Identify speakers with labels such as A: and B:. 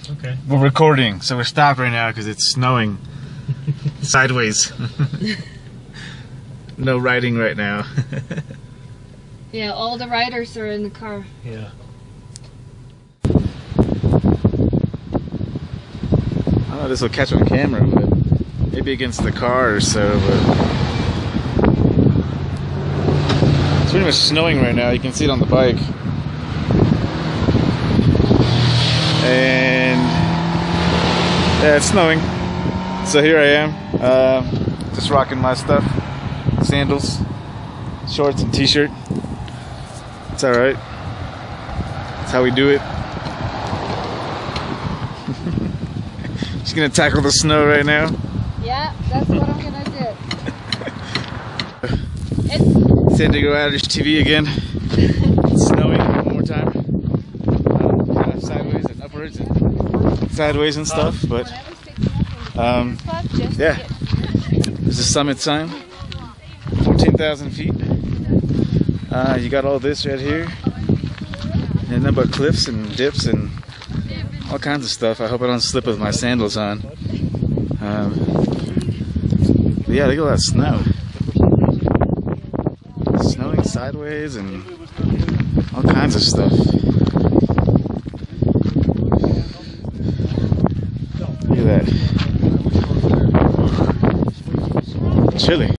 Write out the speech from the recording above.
A: Okay.
B: We're recording, so we're stopped right now because it's snowing sideways. No riding right now.
C: Yeah, all the riders are in the car.
A: Yeah.
B: I don't know if this will catch on camera, but maybe against the car or so. But it's pretty much snowing right now. You can see it on the bike. And yeah, it's snowing. So here I am, just rocking my stuff, sandals, shorts, and t-shirt. It's all right. That's how we do it. Just gonna tackle the snow right now.
C: Yeah, that's what I'm gonna do.
B: San Diego Irish TV again. It's snowing one more time. Kind of sideways and upwards and sideways and stuff, but yeah. There's a summit sign, 14,000 feet. You got all this right here, and nothing but cliffs and dips and all kinds of stuff. I hope I don't slip with my sandals on. But yeah, look at all that snow. Snowing sideways and all kinds of stuff. Look at that. Chilly.